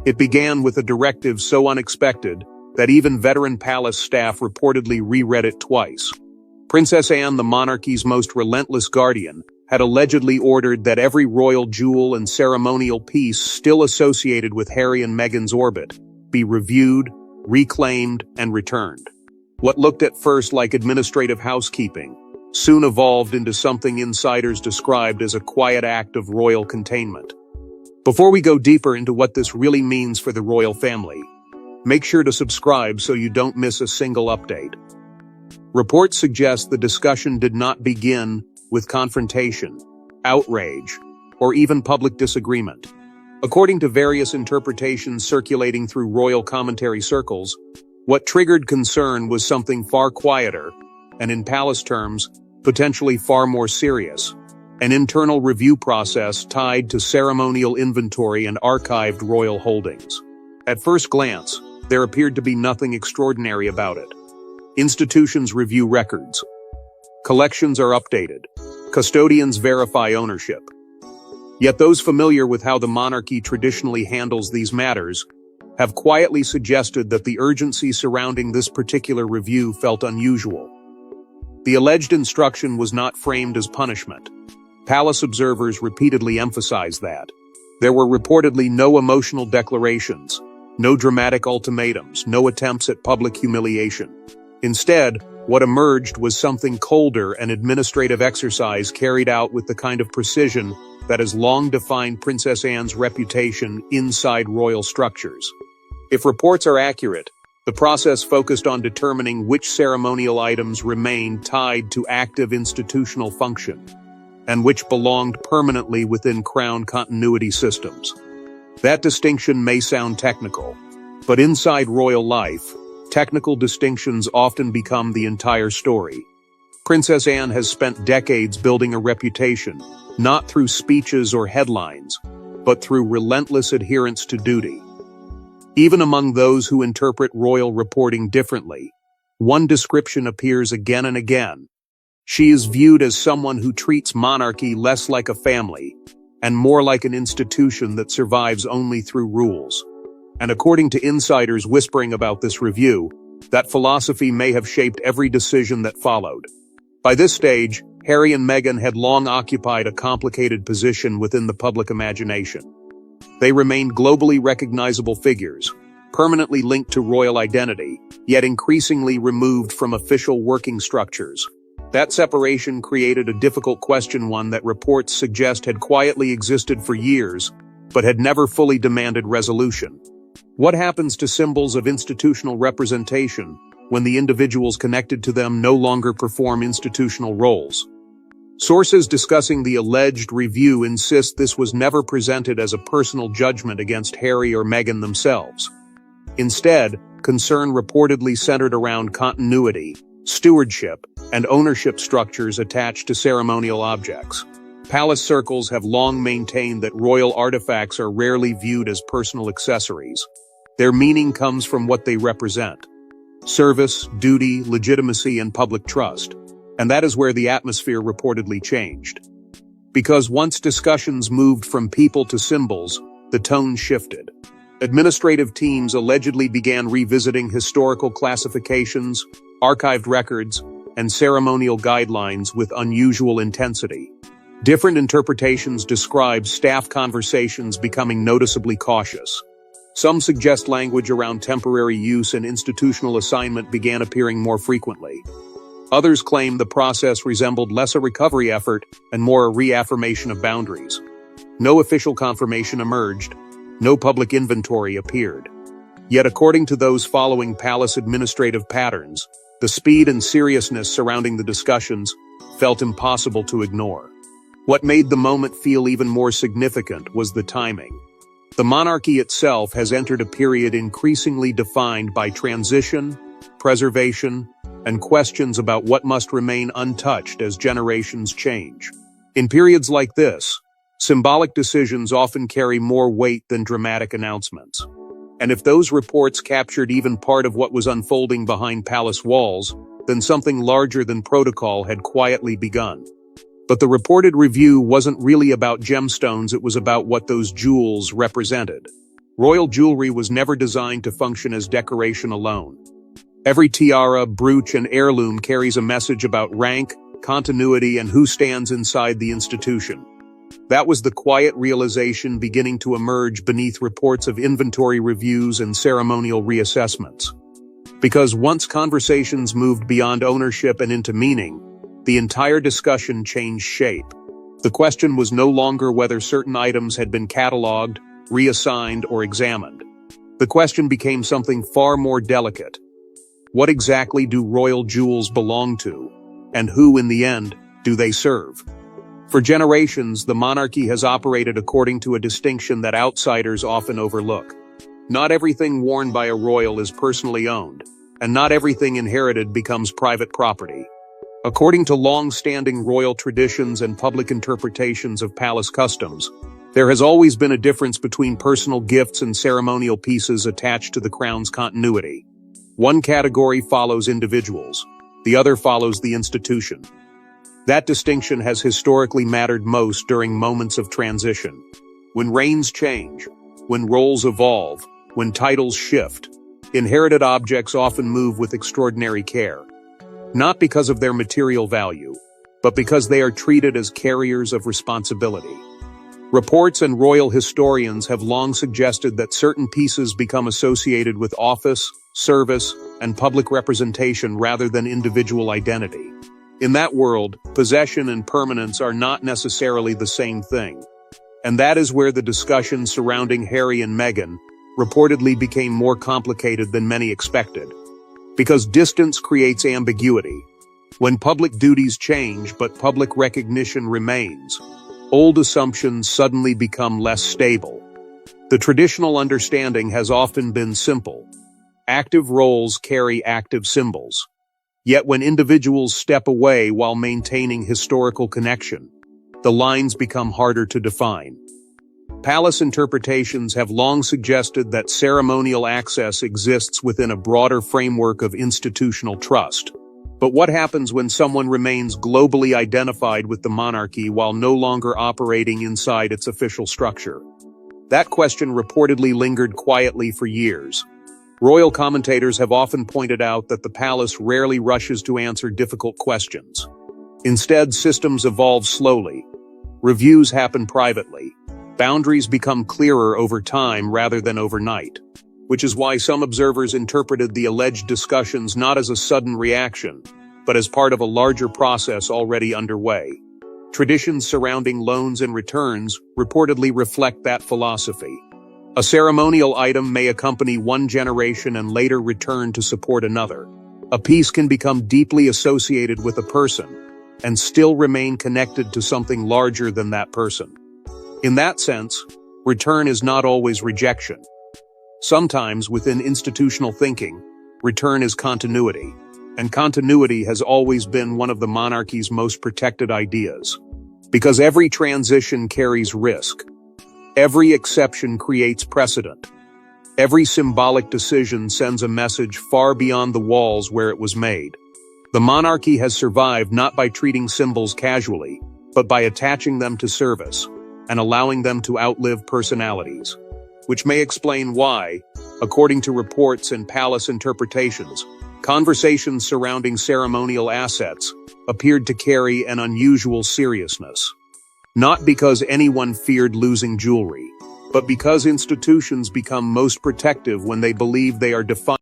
It began with a directive so unexpected that even veteran palace staff reportedly reread it twice. Princess Anne, the monarchy's most relentless guardian, had allegedly ordered that every royal jewel and ceremonial piece still associated with Harry and Meghan's orbit be reviewed, reclaimed, and returned. What looked at first like administrative housekeeping soon evolved into something insiders described as a quiet act of royal containment. Before we go deeper into what this really means for the royal family, make sure to subscribe so you don't miss a single update. Reports suggest the discussion did not begin with confrontation, outrage, or even public disagreement. According to various interpretations circulating through royal commentary circles, what triggered concern was something far quieter, and in palace terms, potentially far more serious: an internal review process tied to ceremonial inventory and archived royal holdings. At first glance, there appeared to be nothing extraordinary about it. Institutions review records. Collections are updated. Custodians verify ownership. Yet those familiar with how the monarchy traditionally handles these matters have quietly suggested that the urgency surrounding this particular review felt unusual. The alleged instruction was not framed as punishment. Palace observers repeatedly emphasized that. There were reportedly no emotional declarations, no dramatic ultimatums, no attempts at public humiliation. Instead, what emerged was something colder, an administrative exercise carried out with the kind of precision that has long defined Princess Anne's reputation inside royal structures. If reports are accurate, the process focused on determining which ceremonial items remained tied to active institutional function, and which belonged permanently within Crown continuity systems. That distinction may sound technical, but inside royal life, technical distinctions often become the entire story. Princess Anne has spent decades building a reputation, not through speeches or headlines, but through relentless adherence to duty. Even among those who interpret royal reporting differently, one description appears again and again. She is viewed as someone who treats monarchy less like a family and more like an institution that survives only through rules. And according to insiders whispering about this review, that philosophy may have shaped every decision that followed. By this stage, Harry and Meghan had long occupied a complicated position within the public imagination. They remained globally recognizable figures, permanently linked to royal identity, yet increasingly removed from official working structures. That separation created a difficult question, one that reports suggest had quietly existed for years, but had never fully demanded resolution. What happens to symbols of institutional representation when the individuals connected to them no longer perform institutional roles? Sources discussing the alleged review insist this was never presented as a personal judgment against Harry or Meghan themselves. Instead, concern reportedly centered around continuity, stewardship, and ownership structures attached to ceremonial objects. Palace circles have long maintained that royal artifacts are rarely viewed as personal accessories. Their meaning comes from what they represent: service, duty, legitimacy, and public trust. And that is where the atmosphere reportedly changed. Because once discussions moved from people to symbols, the tone shifted. Administrative teams allegedly began revisiting historical classifications, archived records, and ceremonial guidelines with unusual intensity. Different interpretations describe staff conversations becoming noticeably cautious. Some suggest language around temporary use and institutional assignment began appearing more frequently. Others claim the process resembled less a recovery effort and more a reaffirmation of boundaries. No official confirmation emerged. No public inventory appeared. Yet according to those following palace administrative patterns, the speed and seriousness surrounding the discussions felt impossible to ignore. What made the moment feel even more significant was the timing. The monarchy itself has entered a period increasingly defined by transition, preservation, and questions about what must remain untouched as generations change. In periods like this, symbolic decisions often carry more weight than dramatic announcements. And if those reports captured even part of what was unfolding behind palace walls, then something larger than protocol had quietly begun. But the reported review wasn't really about gemstones, it was about what those jewels represented. Royal jewelry was never designed to function as decoration alone. Every tiara, brooch, and heirloom carries a message about rank, continuity, and who stands inside the institution. That was the quiet realization beginning to emerge beneath reports of inventory reviews and ceremonial reassessments. Because once conversations moved beyond ownership and into meaning, the entire discussion changed shape. The question was no longer whether certain items had been cataloged, reassigned, or examined. The question became something far more delicate. What exactly do royal jewels belong to? And who, in the end, do they serve? For generations, the monarchy has operated according to a distinction that outsiders often overlook. Not everything worn by a royal is personally owned, and not everything inherited becomes private property. According to long-standing royal traditions and public interpretations of palace customs, there has always been a difference between personal gifts and ceremonial pieces attached to the crown's continuity. One category follows individuals, the other follows the institution. That distinction has historically mattered most during moments of transition. When reigns change, when roles evolve, when titles shift, inherited objects often move with extraordinary care. Not because of their material value, but because they are treated as carriers of responsibility. Reports and royal historians have long suggested that certain pieces become associated with office, service, and public representation rather than individual identity. In that world, possession and permanence are not necessarily the same thing. And that is where the discussion surrounding Harry and Meghan reportedly became more complicated than many expected. Because distance creates ambiguity. When public duties change but public recognition remains, old assumptions suddenly become less stable. The traditional understanding has often been simple. Active roles carry active symbols. Yet when individuals step away while maintaining historical connection, the lines become harder to define. Palace interpretations have long suggested that ceremonial access exists within a broader framework of institutional trust. But what happens when someone remains globally identified with the monarchy while no longer operating inside its official structure? That question reportedly lingered quietly for years. Royal commentators have often pointed out that the palace rarely rushes to answer difficult questions. Instead, systems evolve slowly. Reviews happen privately. Boundaries become clearer over time rather than overnight, which is why some observers interpreted the alleged discussions not as a sudden reaction, but as part of a larger process already underway. Traditions surrounding loans and returns reportedly reflect that philosophy. A ceremonial item may accompany one generation and later return to support another. A piece can become deeply associated with a person and still remain connected to something larger than that person. In that sense, return is not always rejection. Sometimes, within institutional thinking, return is continuity, and continuity has always been one of the monarchy's most protected ideas. Because every transition carries risk. Every exception creates precedent. Every symbolic decision sends a message far beyond the walls where it was made. The monarchy has survived not by treating symbols casually, but by attaching them to service and allowing them to outlive personalities. Which may explain why, according to reports and palace interpretations, conversations surrounding ceremonial assets appeared to carry an unusual seriousness. Not because anyone feared losing jewelry, but because institutions become most protective when they believe they are defined